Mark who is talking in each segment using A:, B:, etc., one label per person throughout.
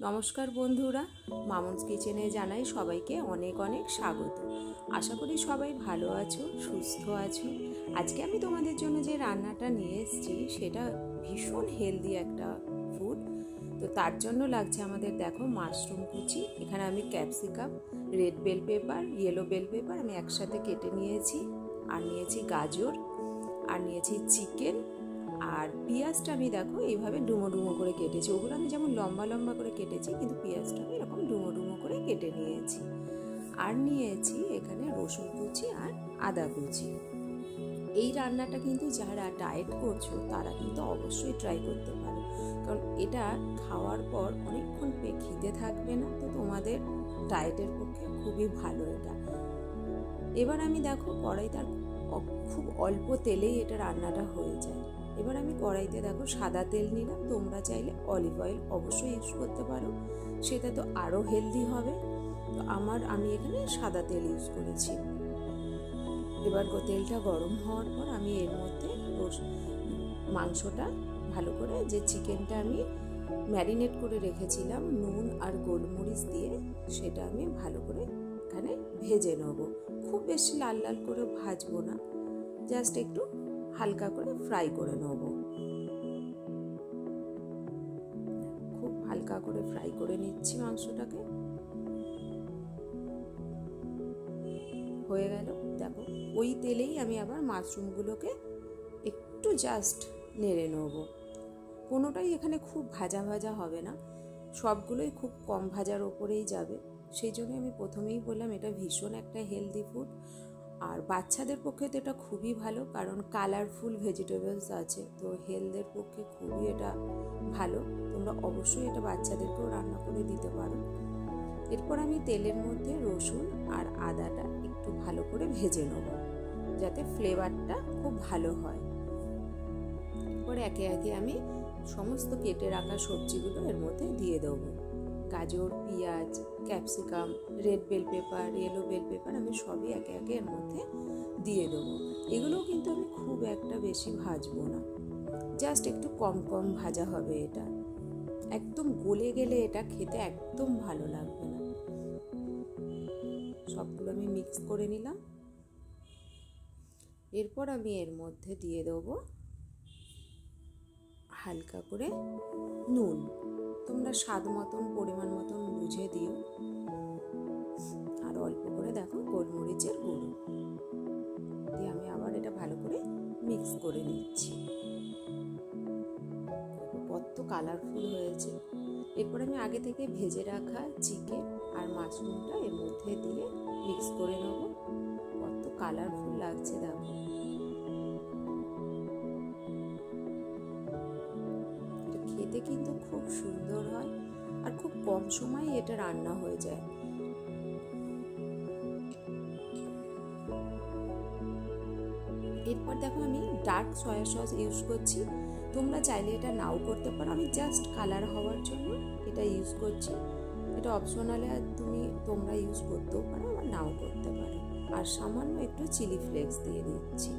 A: নমস্কার বন্ধুরা, মামুনস কিচেনে জানাই সবাইকে অনেক অনেক স্বাগত। আশা করি সবাই ভালো আছো, সুস্থ আছো। আজকে আমি তোমাদের জন্য যে রান্নাটা নিয়ে এসেছি সেটা ভীষণ হেলদি একটা ফুড। তো তার জন্য লাগছে আমাদের দেখো মাশরুম কুচি, এখানে আমি capsicum, red bell pepper, yellow bell pepper আমি একসাথে কেটে নিয়েছি, আর নিয়েছি গাজর, আর নিয়েছি চিকেন, আর পেঁয়াজটা আমি দেখো এইভাবে ডুমো ডুমো করে কেটেছি। ওগুলো আমি যেমন লম্বা লম্বা করে কেটেছি, কিন্তু পেঁয়াজটা আমি এরকম ডুমো ডুমো করে কেটে নিয়েছি। আর নিয়েছি এখানে রসুন কুচি আর আদা কুচি। এই রান্নাটা কিন্তু যারা ডায়েট করছো তারা কিন্তু অবশ্যই ট্রাই করতে পারো, কারণ এটা খাওয়ার পর অনেকক্ষণ খিদে থাকবে না, তো তোমাদের ডায়েটের পক্ষে খুবই ভালো এটা। এবার আমি দেখো কড়াইতে খুব অল্প তেলেই এটা রান্নাটা হয়ে যায়। এবার আমি কড়াইতে দেখো সাদা তেল নিলাম, তোমরা চাইলে অলিভ অয়েল অবশ্যই ইউজ করতে পারো, সেটা তো আরও হেলদি হবে। তো আমি এখানে সাদা তেল ইউজ করেছি। এবার তেলটা গরম হওয়ার পর আমি এর মধ্যে মাংসটা ভালো করে, যে চিকেনটা আমি ম্যারিনেট করে রেখেছিলাম নুন আর গোলমরিচ দিয়ে, সেটা আমি ভালো করে এখানে ভেজে নেব। খুব বেশি লাল লাল করে ভাজবো না, জাস্ট একটু হালকা করে ফ্রাই করে নেব। খুব হালকা করে ফ্রাই করে নিচ্ছি মাংসটাকে। হয়ে গেল দেখো, ওই তেলেই আমি আবার মাশরুমগুলোকে একটু জাস্ট নেড়ে নেব। কোনোটাই এখানে খুব ভাজা ভাজা হবে না, সবগুলোই খুব কম ভাজার ওপরেই যাবে। সেই জন্য আমি প্রথমেই বললাম এটা ভীষণ একটা হেলদি ফুড, আর বাচ্চাদের পক্ষে তো এটা খুবই ভালো, কারণ কালারফুল ভেজিটেবলস আছে, তো হেলথের পক্ষে খুবই এটা ভালো। তোমরা অবশ্যই এটা বাচ্চাদেরকেও রান্না করে দিতে পারো। এরপর আমি তেলের মধ্যে রসুন আর আদাটা একটু ভালো করে ভেজে নেব, যাতে ফ্লেভারটা খুব ভালো হয়। এরপর একে একে আমি সমস্ত কেটে রাখা সবজিগুলো এর মধ্যে দিয়ে দেবো। গাজর, পেঁয়াজ, capsicum, red bell pepper, yellow bell pepper আমি সবই একে একে এর মধ্যে দিয়ে দেবো। এগুলোও কিন্তু আমি খুব একটা বেশি ভাজবো না, জাস্ট একটু কম কম ভাজা হবে। এটা একদম গলে গেলে এটা খেতে একদম ভালো লাগবে না। সবগুলো আমি মিক্স করে নিলাম। এরপর আমি এর মধ্যে দিয়ে দেবো হালকা করে নুন, তোমরা স্বাদ মতন পরিমাণ মতন বুঝে দিও, আর অল্প করে দেখো গোলমরিচের গুঁড়ো দিয়ে আমি আবার এটা ভালো করে মিক্স করে নিচ্ছি। কত কালারফুল হয়েছে। এরপর আমি আগে থেকে ভেজে রাখা চিকেন আর মাশরুমটা এর মধ্যে দিয়ে মিক্স করে নেব। কত কালারফুল লাগছে দেখো। খেতে কিন্তু খুব সুন্দর হয়, আর খুব কম সময়ে এটা রান্না হয়ে যায়। এরপর দেখো আমি ডার্ক সয়া সস ইউজ করছি, তোমরা চাইলে এটা নাও করতে পারো, আমি জাস্ট কালার হওয়ার জন্য এটা ইউজ করছি। এটা অপশনালে, তোমরা ইউজ করতেও পারো বা নাও করতে পারো। আর সামান্য একটু চিলি ফ্লেক্স দিয়ে দিচ্ছি,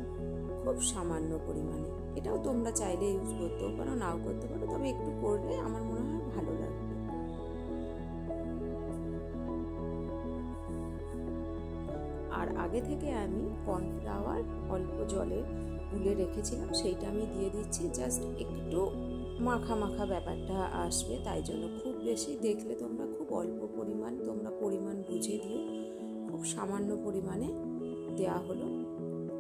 A: খুব সামান্য পরিমাণে। এটাও তোমরা চাইলে ইউজ করতেও পারো, নাও করতে পারো, তবে একটু করলে আমার মনে হয় ভালো লাগবে। আর আগে থেকে আমি কর্নফ্লাওয়ার অল্প জলে গুলে রেখেছিলাম, সেইটা আমি দিয়ে দিচ্ছি। জাস্ট একটু মাখা মাখা ব্যাপারটা আসবে, তাই জন্য খুব বেশি দেখলে তোমরা খুব অল্প পরিমাণ, তোমরা পরিমাণ বুঝে দিও। খুব সামান্য পরিমাণে দেওয়া হলো,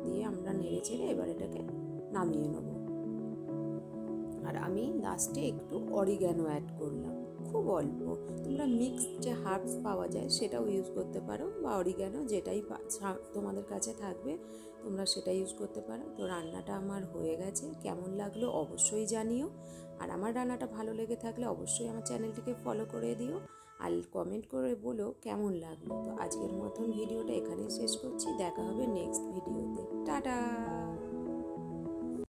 A: দিয়ে আমরা নেড়ে চেড়ে এবার এটাকে নামিয়ে নেব। আর আমি লাস্টে একটু অরিগ্যানো অ্যাড করলাম, খুব অল্প। তোমরা মিক্সড যে হার্বস পাওয়া যায় সেটাও ইউজ করতে পারো, বা অরিগ্যানো যেটাই তোমাদের কাছে থাকবে তোমরা সেটা ইউজ করতে পারো। তো রান্নাটা আমার হয়ে গেছে, কেমন লাগলো অবশ্যই জানিও। আর আমার রান্নাটা ভালো লেগে থাকলে অবশ্যই আমার চ্যানেলটিকে ফলো করে দিও, আর কমেন্ট করে বলো কেমন লাগলো। তো আজকের মতন ভিডিওটা এখানেই শেষ করছি, দেখা হবে নেক্সট ভিডিওতে। টাটা।